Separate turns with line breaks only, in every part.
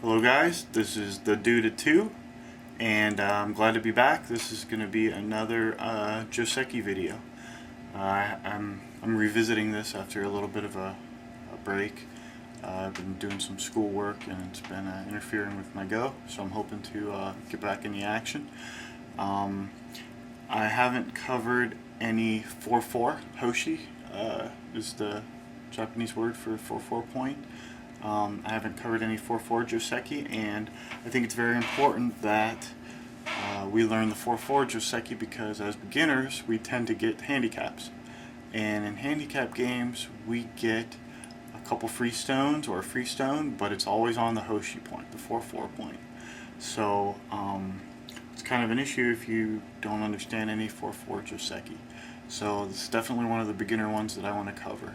Hello guys, this is the Dude at 2, and I'm glad to be back. This is going to be another Joseki video. I'm revisiting this after a little bit of a break. I've been doing some schoolwork and it's been interfering with my go, so I'm hoping to get back in the action. I haven't covered any 4-4. Hoshi is the Japanese word for 4-4 point. I haven't covered any 4-4 Joseki, and I think it's very important that we learn the 4-4 Joseki because as beginners we tend to get handicaps. And in handicap games we get a couple free stones or a free stone, but it's always on the Hoshi point, the 4-4 point. So it's kind of an issue if you don't understand any 4-4 Joseki. So this is definitely one of the beginner ones that I want to cover.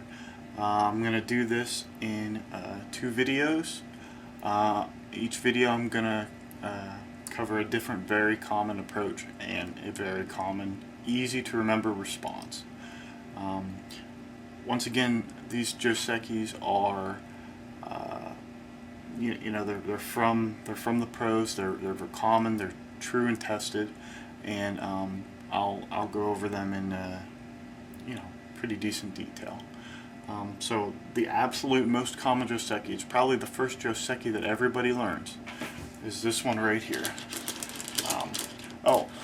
I'm going to do this in 2 videos. Each video I'm going to cover a different very common approach and a very common, easy to remember response. Once again, these Josekis are they're from the pros. They're common. They're true and tested, and I'll go over them in pretty decent detail. So the absolute most common Joseki, it's probably the first Joseki that everybody learns, is this one right here.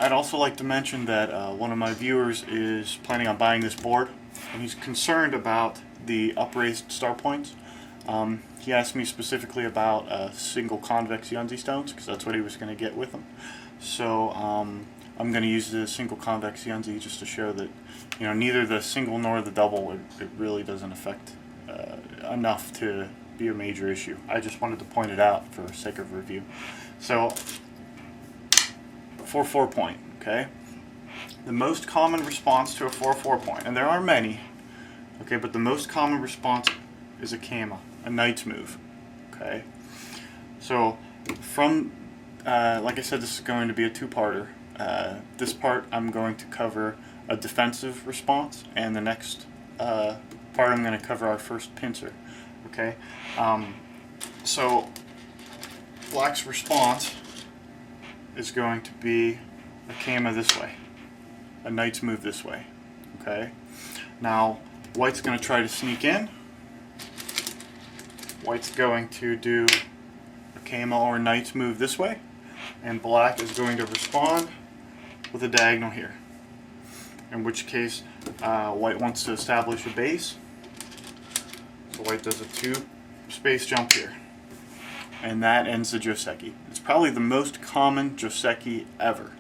I'd also like to mention that one of my viewers is planning on buying this board, and he's concerned about the upraised star points. He asked me specifically about single convex Yunzi stones, because that's what he was going to get with them. So I'm going to use the single convex Yunzi just to show that neither the single nor the double, it really doesn't affect enough to be a major issue. I just wanted to point it out for sake of review. So 4-4 point, okay? The most common response to a 4-4 point, and there are many, okay, but the most common response is a kama, a knight's move, okay? So from, like I said, this is going to be a 2-parter. This part I'm going to cover a defensive response, and the next part I'm going to cover our first pincer, okay? So black's response is going to be a kama this way, a knight's move this way, okay? Now white's going to try to sneak in. White's going to do a kama or knight's move this way, and black is going to respond with a diagonal here, in which case white wants to establish a base, so white does a 2-space jump here, and that ends the Joseki. It's probably the most common Joseki ever.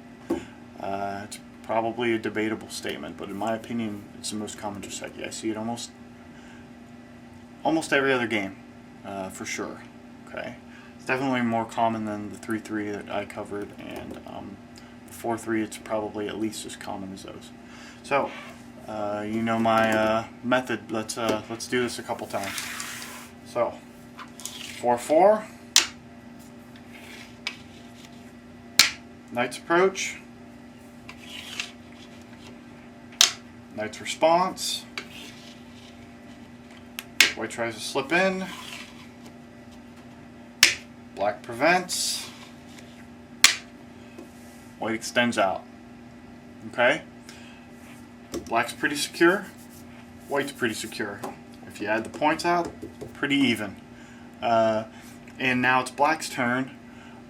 It's probably a debatable statement, but in my opinion it's the most common Joseki. I see it almost every other game, for sure. Okay, it's definitely more common than the 3-3 that I covered, and the 4-3, it's probably at least as common as those. So my method. Let's do this a couple times. So 4-4, knight's approach, knight's response, white tries to slip in, black prevents, white extends out. Okay? Black's pretty secure, white's pretty secure. If you add the points out, pretty even. And now it's black's turn.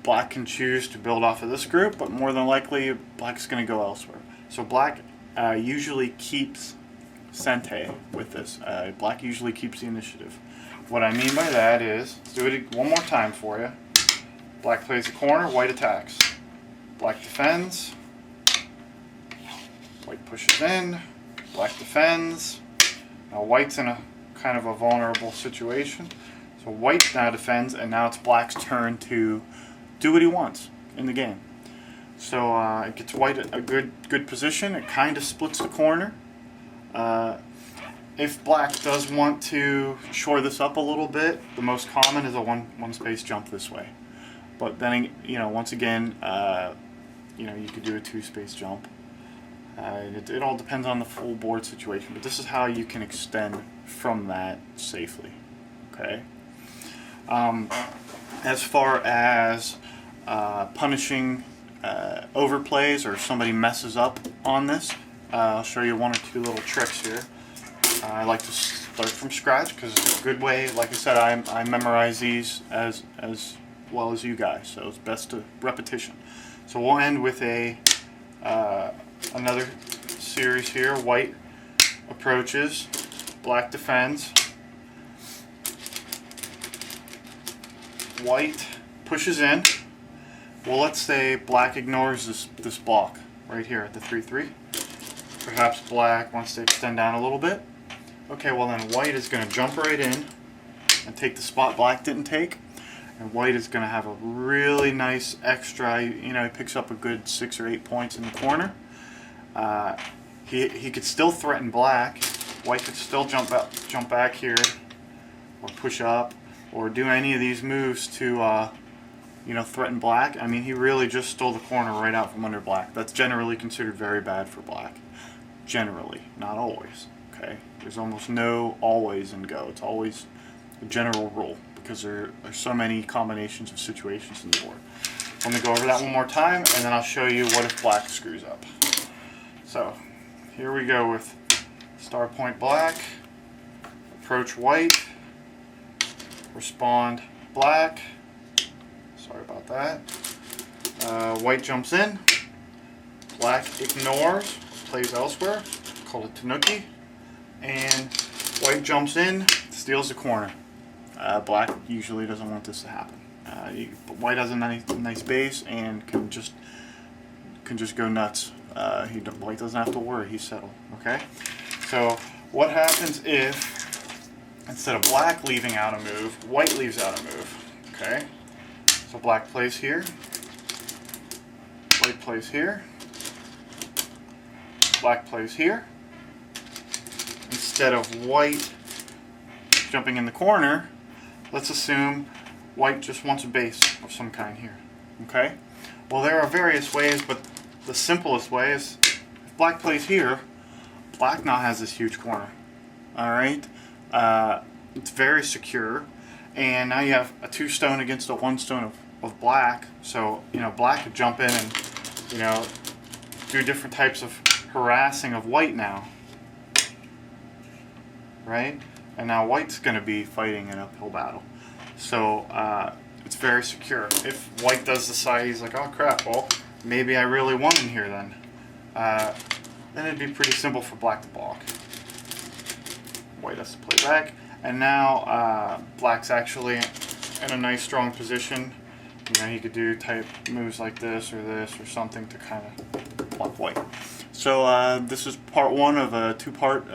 Black can choose to build off of this group, but more than likely black's going to go elsewhere. So black usually keeps Sente with this. Black usually keeps the initiative. What I mean by that is, let's do it one more time for you. Black plays a corner, white attacks. Black defends. White pushes in. Black defends. Now white's in a kind of a vulnerable situation. So white now defends, and now it's black's turn to do what he wants in the game. So it gets white a good position. It kind of splits the corner. If black does want to shore this up a little bit, the most common is a one space jump this way. But then once again, you could do a 2-space jump. It all depends on the full board situation, but this is how you can extend from that safely. Okay. As far as punishing overplays or somebody messes up on this, I'll show you one or two little tricks here. I like to start from scratch because it's a good way. Like I said, I memorize these as well as you guys, so it's best to repetition. So we'll end with another series here. White approaches, black defends. White pushes in. Well, let's say black ignores this block right here at the 3-3. Perhaps black wants to extend down a little bit. Okay, well then white is going to jump right in and take the spot black didn't take. And white is going to have a really nice extra, he picks up a good 6 or 8 points in the corner. He could still threaten black. White could still jump back here, or push up, or do any of these moves to, threaten black. I mean, he really just stole the corner right out from under black. That's generally considered very bad for black. Generally, not always. Okay, there's almost no always in Go. It's always a general rule because there are so many combinations of situations in the board. I'm going to go over that one more time, and then I'll show you what if black screws up. So here we go with star point black, approach white, respond black. Sorry about that. White jumps in, black ignores, plays elsewhere, call it Tanuki, and white jumps in, steals the corner. Black usually doesn't want this to happen. White has a nice base and can just go nuts. White doesn't have to worry, he's settled. Okay, so what happens if instead of black leaving out a move, white leaves out a move? Okay, so black plays here, white plays here, black plays here. Instead of white jumping in the corner, let's assume white just wants a base of some kind here. Okay? Well, there are various ways, but the simplest way is if black plays here, black now has this huge corner. Alright? It's very secure, and now you have a 2 stone against a 1 stone of black, so black could jump in and do different types of harassing of white now. Right? And now white's going to be fighting an uphill battle. So it's very secure. If white does decide, he's like, oh crap, well, maybe I really won in here then. Then it'd be pretty simple for black to block. White has to play back. And now black's actually in a nice strong position. He could do type moves like this or something to kind of block white. So this is part 1 of a 2-part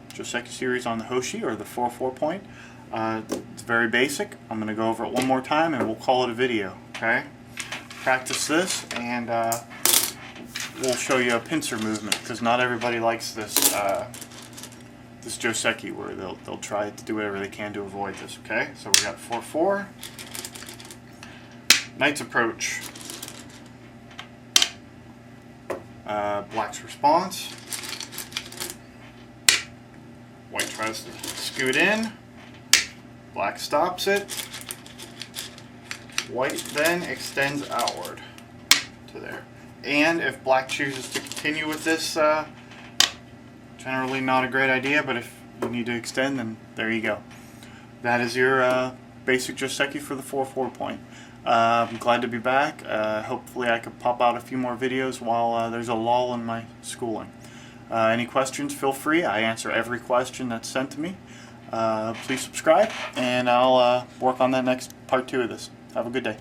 Joseki series on the Hoshi, or the 4-4 point. It's very basic. I'm going to go over it one more time and we'll call it a video. Okay? Practice this, and we'll show you a pincer movement because not everybody likes this this Joseki where they'll try to do whatever they can to avoid this. Okay? So we got 4-4. Knight's approach. Black's response. White tries to scoot in. Black stops it. White then extends outward to there. And if black chooses to continue with this, generally not a great idea, but if you need to extend, then there you go. That is your basic Joseki for the 4-4 point. I'm glad to be back. Hopefully I could pop out a few more videos while there's a lull in my schooling. Any questions, feel free. I answer every question that's sent to me. Please subscribe, and I'll work on that next part 2 of this. Have a good day.